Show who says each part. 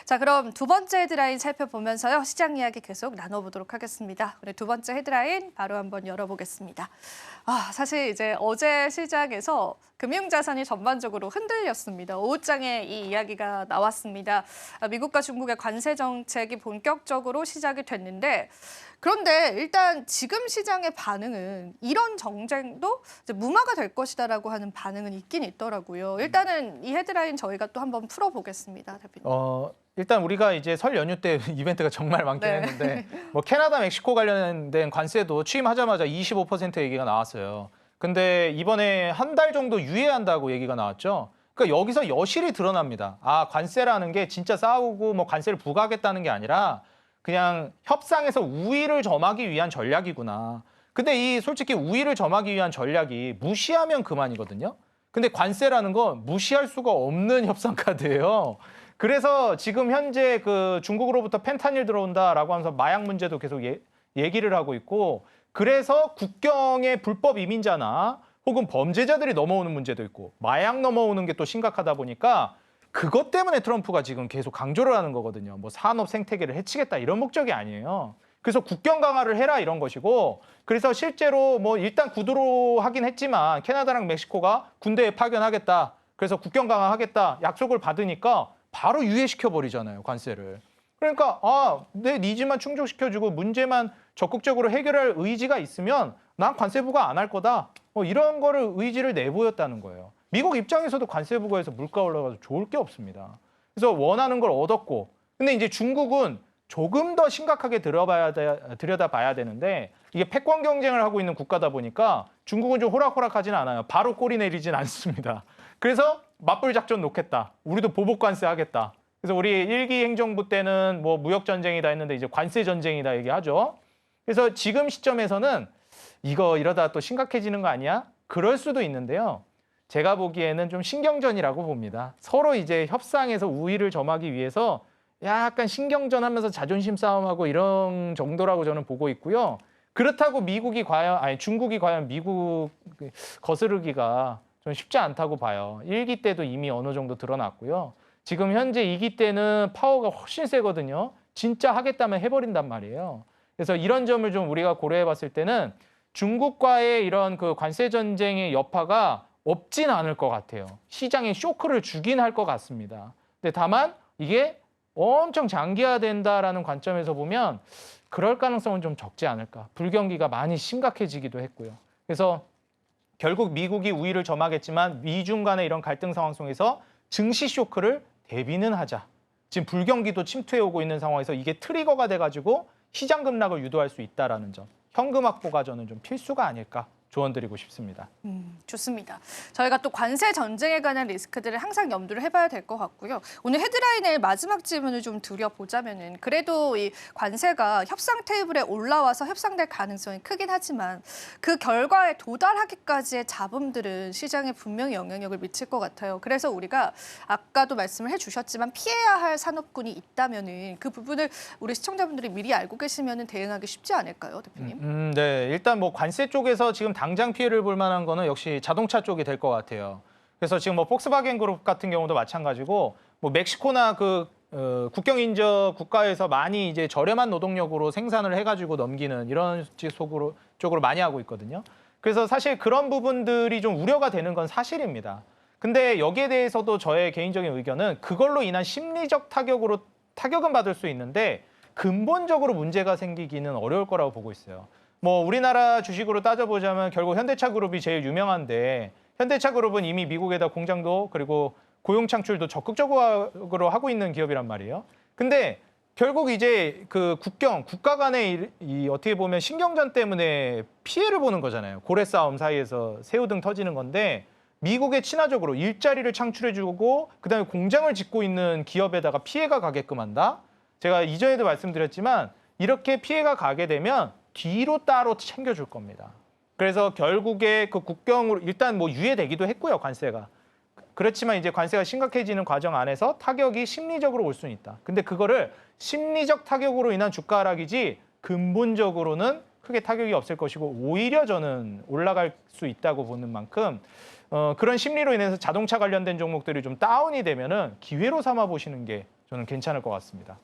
Speaker 1: 자, 그럼 두 번째 헤드라인 살펴보면서요. 시장 이야기 계속 나눠보도록 하겠습니다. 오늘 두 번째 헤드라인 바로 한번 열어보겠습니다. 사실 이제 어제 시장에서 금융자산이 전반적으로 흔들렸습니다. 오후장에 이 이야기가 나왔습니다. 미국과 중국의 관세 정책이 본격적으로 시작이 됐는데 그런데 일단 지금 시장의 반응은 이런 정쟁도 이제 무마가 될 것이다라고 하는 반응은 있긴 있더라고요. 일단은 이 헤드라인 저희가 또 한번 풀어보겠습니다, 대표님.
Speaker 2: 일단 우리가 이제 설 연휴 때 이벤트가 정말 많긴
Speaker 1: 네.
Speaker 2: 했는데 뭐 캐나다, 멕시코 관련된 관세도 취임하자마자 25% 얘기가 나왔어요. 근데 이번에 한 달 정도 유예한다고 얘기가 나왔죠. 그러니까 여기서 여실히 드러납니다. 관세라는 게 진짜 싸우고 뭐 관세를 부과하겠다는 게 아니라 그냥 협상에서 우위를 점하기 위한 전략이구나. 근데 이 솔직히 우위를 점하기 위한 전략이 무시하면 그만이거든요. 근데 관세라는 건 무시할 수가 없는 협상 카드예요. 그래서 지금 현재 그 중국으로부터 펜타닐 들어온다라고 하면서 마약 문제도 계속 얘기를 하고 있고, 그래서 국경에 불법 이민자나 혹은 범죄자들이 넘어오는 문제도 있고 마약 넘어오는 게 또 심각하다 보니까 그것 때문에 트럼프가 지금 계속 강조를 하는 거거든요. 뭐 산업 생태계를 해치겠다 이런 목적이 아니에요. 그래서 국경 강화를 해라 이런 것이고, 그래서 실제로 뭐 일단 구두로 하긴 했지만 캐나다랑 멕시코가 군대에 파견하겠다, 그래서 국경 강화하겠다 약속을 받으니까 바로 유예시켜 버리잖아요, 관세를. 그러니까 내 니즈만 충족시켜주고 문제만 적극적으로 해결할 의지가 있으면 난 관세 부과 안 할 거다, 이런 거를 의지를 내보였다는 거예요. 미국 입장에서도 관세 부과해서 물가 올라가서 좋을 게 없습니다. 그래서 원하는 걸 얻었고, 근데 이제 중국은 조금 더 심각하게 들여다봐야 되는데, 이게 패권 경쟁을 하고 있는 국가다 보니까 중국은 좀 호락호락하지는 않아요. 바로 꼬리 내리진 않습니다. 그래서 맞불 작전 놓겠다, 우리도 보복 관세 하겠다. 그래서 우리 일기 행정부 때는 뭐 무역 전쟁이다 했는데 이제 관세 전쟁이다 얘기하죠. 그래서 지금 시점에서는 이거 이러다 또 심각해지는 거 아니야? 그럴 수도 있는데요. 제가 보기에는 좀 신경전이라고 봅니다. 서로 이제 협상에서 우위를 점하기 위해서 약간 신경전하면서 자존심 싸움하고 이런 정도라고 저는 보고 있고요. 그렇다고 중국이 과연 미국 거스르기가 좀 쉽지 않다고 봐요. 1기 때도 이미 어느 정도 드러났고요. 지금 현재 2기 때는 파워가 훨씬 세거든요. 진짜 하겠다면 해버린단 말이에요. 그래서 이런 점을 좀 우리가 고려해 봤을 때는 중국과의 이런 그 관세 전쟁의 여파가 없진 않을 것 같아요. 시장에 쇼크를 주긴 할 것 같습니다. 근데 다만 이게 엄청 장기화된다라는 관점에서 보면 그럴 가능성은 좀 적지 않을까. 불경기가 많이 심각해지기도 했고요. 그래서 결국 미국이 우위를 점하겠지만 미중 간의 이런 갈등 상황 속에서 증시 쇼크를 대비는 하자. 지금 불경기도 침투해오고 있는 상황에서 이게 트리거가 돼가지고 시장 급락을 유도할 수 있다는 점. 현금 확보가 저는 좀 필수가 아닐까 조언드리고 싶습니다.
Speaker 1: 좋습니다. 저희가 또 관세 전쟁에 관한 리스크들을 항상 염두를 해봐야 될 것 같고요. 오늘 헤드라인의 마지막 질문을 좀 드려보자면은, 그래도 이 관세가 협상 테이블에 올라와서 협상될 가능성이 크긴 하지만 그 결과에 도달하기까지의 잡음들은 시장에 분명히 영향력을 미칠 것 같아요. 그래서 우리가 아까도 말씀을 해주셨지만 피해야 할 산업군이 있다면은 그 부분을 우리 시청자분들이 미리 알고 계시면은 대응하기 쉽지 않을까요, 대표님?
Speaker 2: 네, 일단 뭐 관세 쪽에서 지금 당장 피해를 볼 만한 거는 역시 자동차 쪽이 될 것 같아요. 그래서 지금 뭐 폭스바겐 그룹 같은 경우도 마찬가지고, 뭐 멕시코나 국경 인접 국가에서 많이 이제 저렴한 노동력으로 생산을 해가지고 넘기는 이런 쪽으로 많이 하고 있거든요. 그래서 사실 그런 부분들이 좀 우려가 되는 건 사실입니다. 근데 여기에 대해서도 저의 개인적인 의견은 그걸로 인한 심리적 타격은 받을 수 있는데 근본적으로 문제가 생기기는 어려울 거라고 보고 있어요. 뭐 우리나라 주식으로 따져보자면 결국 현대차 그룹이 제일 유명한데, 현대차 그룹은 이미 미국에다 공장도 그리고 고용 창출도 적극적으로 하고 있는 기업이란 말이에요. 근데 결국 이제 그 국가 간의 이 어떻게 보면 신경전 때문에 피해를 보는 거잖아요. 고래 싸움 사이에서 새우등 터지는 건데, 미국에 친화적으로 일자리를 창출해주고 그다음에 공장을 짓고 있는 기업에다가 피해가 가게끔 한다. 제가 이전에도 말씀드렸지만 이렇게 피해가 가게 되면 뒤로 따로 챙겨줄 겁니다. 그래서 결국에 그 국경으로 일단 뭐 유예되기도 했고요, 관세가. 그렇지만 이제 관세가 심각해지는 과정 안에서 타격이 심리적으로 올 수는 있다. 근데 그거를 심리적 타격으로 인한 주가 하락이지 근본적으로는 크게 타격이 없을 것이고 오히려 저는 올라갈 수 있다고 보는 만큼 그런 심리로 인해서 자동차 관련된 종목들이 좀 다운이 되면은 기회로 삼아 보시는 게 저는 괜찮을 것 같습니다.